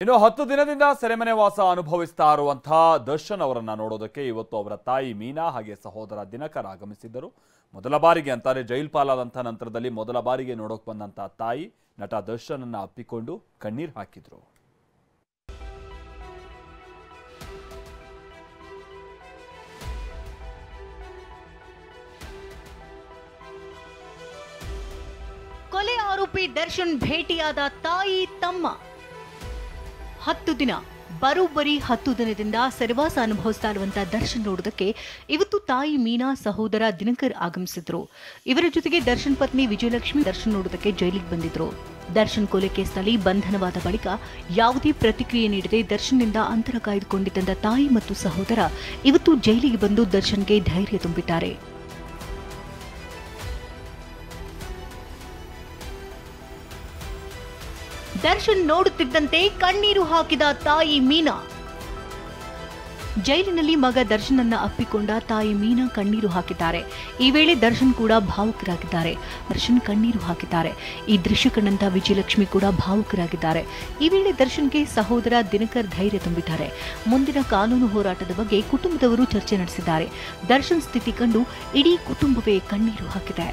ಇನ್ನು 10 ದಿನದಿಂದ ಸೆರೆಮನೆ ವಾಸ ಅನುಭವಿಸ್ತಾ ಇರುವಂತಹ ದರ್ಶನ್ ಅವರನ್ನ ನೋಡೋದಕ್ಕೆ ಇವತ್ತು ಅವರ ತಾಯಿ ಮೀನಾ ಹಾಗೆ ಸಹೋದರ ದಿನಕರ್ ಆಗಮಿಸಿದ್ದರು. ಮೊದಲ ಬಾರಿಗೆ ಅಂತಾರೆ ಜೈಲ್ ಪಾಲಾದಂತ ನಂತರದಲ್ಲಿ ಮೊದಲ ಬಾರಿಗೆ ನೋಡೋಕೆ ಬಂದಂತ ತಾಯಿ ನಟ ದರ್ಶನ್ ಅನ್ನ ಅಪ್ಪಿಕೊಂಡು ಕಣ್ಣೀರು ಹಾಕಿದ್ರು. ಕೊಲೆ ಆರೋಪಿ ದರ್ಶನ್ ಭೇಟಿಯಾದ ತಾಯಿ ತಮ್ಮ 10 ದಿನ ಬರೋಬ್ಬರಿ 10 ದಿನದಿಂದ ಸೆರೆವಾಸ ಅನುಭವಿಸ್ತಾ ಇರುವಂತಹ ದರ್ಶನ್ ನೋಡೋದಕ್ಕೆ ಇವತ್ತು ತಾಯಿ ಮೀನಾ ಸಹೋದರ ದಿನಕರ್ ಆಗಮಿಸಿದ್ರು. ಇವರ ಜೊತೆಗೆ ದರ್ಶನ್ ಪತ್ನಿ ವಿಜಯಲಕ್ಷ್ಮಿ ದರ್ಶನ್ ನೋಡೋದಕ್ಕೆ ಜೈಲಿಗೆ ಬಂದಿದ್ರು. ದರ್ಶನ್ ಕೊಲೆ ಕೇಸ್ನಲ್ಲಿ ಬಂಧನವಾದ ಬಳಿಕ ಯಾವುದೇ ಪ್ರತಿಕ್ರಿಯೆ ನೀಡದೆ ದರ್ಶನ್ನಿಂದ ಅಂತರ ಕಾಯ್ದುಕೊಂಡಿದ್ದ ತಾಯಿ ಮತ್ತು ಸಹೋದರ ಇವತ್ತು ಜೈಲಿಗೆ ಬಂದು ದರ್ಶನ್ಗೆ ಧೈರ್ಯ ತುಂಬಿದ್ದಾರೆ. ದರ್ಶನ್ ನೋಡುತ್ತಿದ್ದಂತೆ ಕಣ್ಣೀರು ಹಾಕಿದ ತಾಯಿ ಮೀನಾ. ಜೈಲಿನಲ್ಲಿ ಮಗ ದರ್ಶನ್ ಅನ್ನ ಅಪ್ಪಿಕೊಂಡ ತಾಯಿ ಮೀನಾ ಕಣ್ಣೀರು ಹಾಕಿದ್ದಾರೆ. ಈ ವೇಳೆ ದರ್ಶನ್ ಕೂಡ ಭಾವುಕರಾಗಿದ್ದಾರೆ. ದರ್ಶನ್ ಕಣ್ಣೀರು ಹಾಕಿದ್ದಾರೆ. ಈ ದೃಶ್ಯ ಕಂಡಂತ ವಿಜಯಲಕ್ಷ್ಮಿ ಕೂಡ ಭಾವುಕರಾಗಿದ್ದಾರೆ. ಈ ವೇಳೆ ದರ್ಶನ್ಗೆ ಸಹೋದರ ದಿನಕರ್ ಧೈರ್ಯ ತುಂಬಿದ್ದಾರೆ. ಮುಂದಿನ ಕಾನೂನು ಹೋರಾಟದ ಬಗ್ಗೆ ಕುಟುಂಬದವರು ಚರ್ಚೆ ನಡೆಸಿದ್ದಾರೆ. ದರ್ಶನ್ ಸ್ಥಿತಿ ಕಂಡು ಇಡೀ ಕುಟುಂಬವೇ ಕಣ್ಣೀರು ಹಾಕಿದೆ.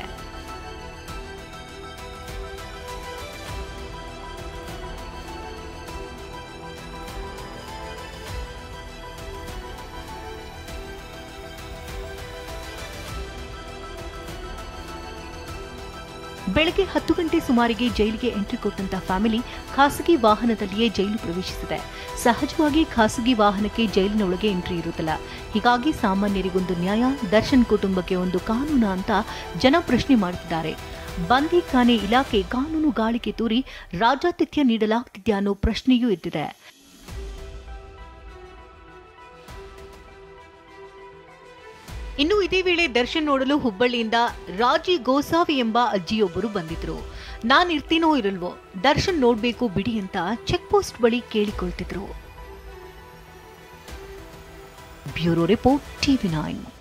ಬೆಳಗ್ಗೆ 10 ಗಂಟೆ ಸುಮಾರಿಗೆ ಜೈಲಿಗೆ ಎಂಟ್ರಿ ಕೊಟ್ಟಂತ ಫ್ಯಾಮಿಲಿ ಖಾಸಗಿ ವಾಹನದಲ್ಲಿಯೇ ಜೈಲು ಪ್ರವೇಶಿಸಿದೆ. ಸಹಜವಾಗಿ ಖಾಸಗಿ ವಾಹನಕ್ಕೆ ಜೈಲಿನೊಳಗೆ ಎಂಟ್ರಿ ಇರುತ್ತಿಲ್ಲ. ಹೀಗಾಗಿ ಸಾಮಾನ್ಯರಿಗೊಂದು ನ್ಯಾಯ, ದರ್ಶನ್ ಕುಟುಂಬಕ್ಕೆ ಒಂದು ಕಾನೂನು ಅಂತ ಜನ ಪ್ರಶ್ನೆ ಮಾಡುತ್ತಿದ್ದಾರೆ. ಬಂದೀಖಾನೆ ಇಲಾಖೆ ಕಾನೂನು ಗಾಳಿಗೆ ತೂರಿ ರಾಜಾತಿಥ್ಯ ನೀಡಲಾಗ್ತಿದ್ಯಾ ಅನ್ನೋ ಪ್ರಶ್ನೆಯೂ ಎದ್ದಿದೆ. ಇನ್ನು ಇದೇ ವೇಳೆ ದರ್ಶನ್ ನೋಡಲು ಹುಬ್ಬಳ್ಳಿಯಿಂದ ರಾಜಿ ಗೋಸಾವಿ ಎಂಬ ಅಜ್ಜಿಯೊಬ್ಬರು ಬಂದಿದ್ರು. ನಾನಿರ್ತೀನೋ ಇರಲ್ವೋ, ದರ್ಶನ್ ನೋಡ್ಬೇಕು ಬಿಡಿ ಅಂತ ಚೆಕ್ ಪೋಸ್ಟ್ ಬಳಿ ಕೇಳಿಕೊಳ್ತಿದ್ರು. Bureau report TV9.